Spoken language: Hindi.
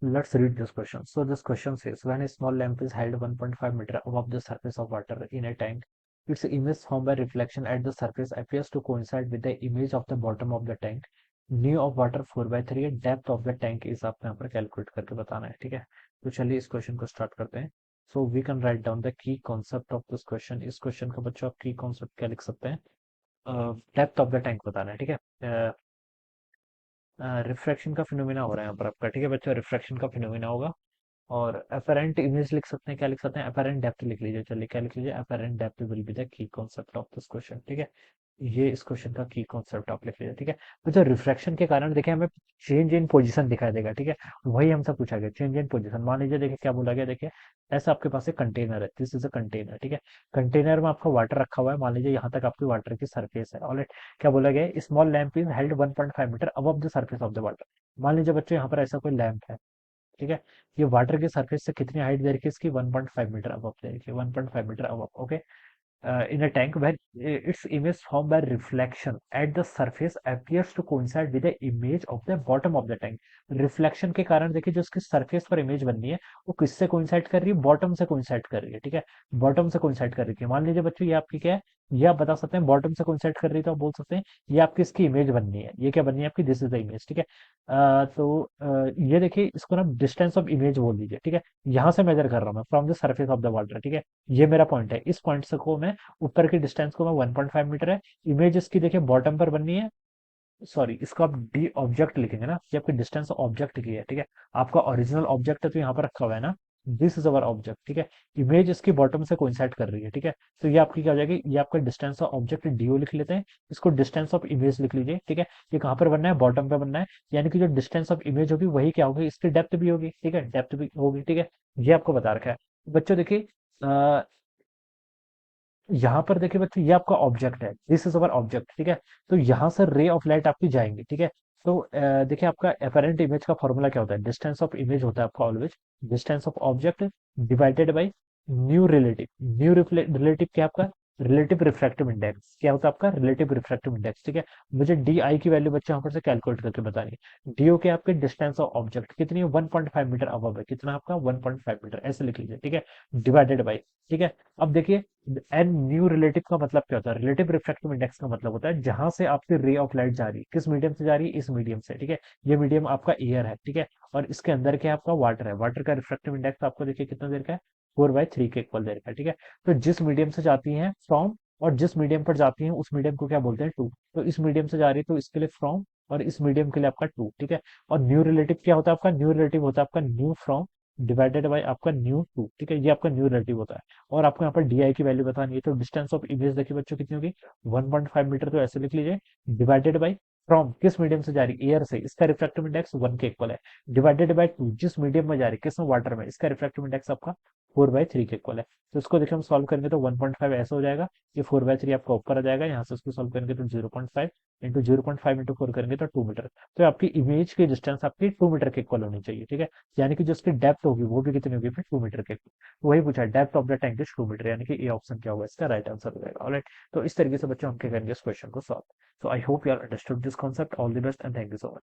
Let's read this question. So this question says, when a small lamp is held 1.5 meter above the surface of water in a tank, its image formed by reflection at the surface appears to coincide with the image of the bottom of the tank. New of water 4/3 है, depth of the tank is आपको यहाँ पर कैलकुलेट करके बताना है। ठीक है, तो चलिए इस क्वेश्चन को स्टार्ट करते हैं। So we can write down the key concept of this question. इस क्वेश्चन का बच्चों आप की कॉन्सेप्ट क्या लिख सकते हैं? डेप्थ ऑफ द टैंक बताना है। ठीक है, रिफ्रैक्शन का फिनोमिना हो रहा है यहाँ पर आपका। ठीक है बच्चों, रिफ्रैक्शन का फिनोमिना होगा। और अपेरेंट इमेज लिख सकते हैं, क्या लिख सकते हैं? अपेरेंट डेप्थ लिख लीजिए। चलिए क्या लिख लीजिए? Apparent depth will be the key concept of this question. ठीक है, ये इस क्वेश्चन का की कॉन्सेप्ट आप लिख लीजिए। ठीक है, तो जो रिफ्रैक्शन के कारण देखिए हमें चेंज इन पोजीशन दिखाई देगा। ठीक है, वही हमसे पूछा गया, चेंज इन पोजीशन। मान लीजिए देखिए क्या बोला गया, देखिए ऐसा आपके पास एक कंटेनर है, दिस इज अ कंटेनर। ठीक है, कंटेनर में आपका वाटर रखा हुआ है, मान लीजिए यहाँ तक आपकी वाटर की सरफेस है। ऑलराइट, क्या बोला गया? Small lamp is held 1.5 meter above the surface of the water. मान लीजिए बच्चों यहाँ पर ऐसा कोई लैंप है। ठीक है, ये वाटर के सरफेस से कितनी हाइट दे रखी है इसकी? 1.5 मीटर अबव दे रखी है, 1.5 meter above. Okay, in a tank where its image formed by reflection at the surface appears to coincide with the image of the bottom of the tank। Reflection के कारण देखिए जो उसकी सरफेस पर इमेज बननी है वो किससे कोइंसाइड कर रही है? बॉटम से कोइंसाइड कर रही है। ठीक है, बॉटम से कोइंसाइड कर रही है। मान लीजिए बच्चों ये आपकी क्या है, ये आप बता सकते हैं बॉटम से कोइंसाइड कर रही है, तो आप बोल सकते हैं ये आपकी इसकी इमेज बननी है। ये क्या बननी है आपकी? This is the image. ठीक है, ये देखिए इसको ना डिस्टेंस ऑफ इमेज बोल दीजिए। ठीक है, यहाँ से मेजर कर रहा हूँ मैं from the surface of the water. ठीक है, ये मेरा पॉइंट है, इस पॉइंट से को मैं ऊपर की डिस्टेंस को मैं 1.5 मीटर है। इमेज इसकी देखिए बॉटम पर बननी है। सॉरी, इसको आप डी ऑब्जेक्ट लिखेंगे ना, ये आपकी डिस्टेंस ऑब्जेक्ट की है। ठीक है, आपका ओरिजिनल ऑब्जेक्ट है तो यहाँ पर रखा हुआ है ना, दिस इज अवर ऑब्जेक्ट। ठीक है, इमेज इसकी बॉटम से कोइंसाइड कर रही है। ठीक है, तो ये आपकी क्या हो जाएगी? ये आपका डिस्टेंस ऑफ ऑब्जेक्ट डीओ लिख लेते हैं, इसको डिस्टेंस ऑफ इमेज लिख लीजिए। ठीक है, ये कहाँ पर बनना है? बॉटम पे बनना है। यानी कि जो डिस्टेंस ऑफ इमेज होगी वही क्या होगी? इसकी डेप्थ भी होगी। ठीक है, डेप्थ भी होगी। ठीक है, ये आपको बता रखा है। बच्चों देखिए यहाँ पर देखिए बच्चों ये आपका ऑब्जेक्ट है, दिस इज अवर ऑब्जेक्ट। ठीक है, तो यहाँ से रे ऑफ लाइट आपकी जाएंगी। ठीक है, तो देखिए आपका अपेरेंट इमेज का फॉर्मूला क्या होता है? डिस्टेंस ऑफ इमेज होता है आपका always distance of object divided by new relative. New relative क्या है आपका? Relative refractive index. क्या होता है आपका? Relative refractive index. ठीक है, मुझे डी आई की वैल्यू बच्चे यहाँ पर से कैलकुलेट करके बतानी है। डी ओ के आपके डिस्टेंस ऑफ ऑब्जेक्ट कितनी है? 1.5 मीटर अबव है। कितना आपका? 1.5 मीटर, ऐसे लिख लीजिए। ठीक है, डिवाइडेड बाई। ठीक है, अब देखिए एन न्यू रिलेटिव का मतलब क्या होता है? रिलेटिव रिफ्रैक्टिव इंडेक्स का मतलब होता है जहां से आपकी रे ऑफ लाइट जा रही है, किस मीडियम से जा रही है? इस मीडियम से। ठीक है, ये मीडियम आपका एयर है। ठीक है, और इसके अंदर क्या है आपका? वाटर है। वाटर का रिफ्रैक्टिव इंडेक्स आपको देखिए कितना देर का है? 4/3 के इक्वल देर का है। ठीक है, तो जिस मीडियम से जाती है फ्रॉम, और जिस मीडियम पर जाती है उस मीडियम को क्या बोलते हैं? टू। तो इस मीडियम से जा रही है तो इसके लिए फ्रॉम, और इस मीडियम के लिए आपका टू। ठीक है, और न्यू रिलेटिव क्या होता है आपका? न्यू रिलेटिव होता है आपका न्यू फ्रॉम डिवाइडेड बाई आपका न्यू टू। ठीक है, ये आपका न्यू रिलेटिव होता है। और आपको यहाँ पर डी आई की वैल्यू बतानी है, तो डिस्टेंस ऑफ इमेज देखिए बच्चों कितनी होगी? 1.5 मीटर, तो ऐसे लिख लीजिए। डिवाइडेड बाई फ्रॉम, किस मीडियम से जा रही? एयर से, इसका रिफ्रैक्टिव इंडेक्स 1 के इक्वल है। डिवाइडेड बाई टू, जिस मीडियम में जा रही, किसमें? वाटर में, इसका रिफ्रैक्टिव इंडेक्स आपका 4/3 के इक्वल है। तो इसको देखिए हम सॉल्व करेंगे तो 1.5 ऐसा हो जाएगा, ये 4/3 आपका ऊपर आ जाएगा। यहाँ से इसको सॉल्व करेंगे तो 0.5 इंटू 0.5 इंटू 4 करेंगे तो 2 मीटर। तो आपकी इमेज की डिस्टेंस आपकी 2 मीटर के इक्वल होनी चाहिए। ठीक है, यानी कि जो उसकी डेप्थ होगी वो भी कितनी होगी फिर? 2 मीटर के। तो वही पूछा है, depth of the tank is 2 meter, यानी कि ए ऑप्शन क्या होगा इसका? राइट आंसर हो जाएगा। ऑलराइट, तो इस तरीके से बच्चों हम क्या करेंगे इस क्वेश्चन को solve. So I hope you are understood this concept. All the best and thank you so much.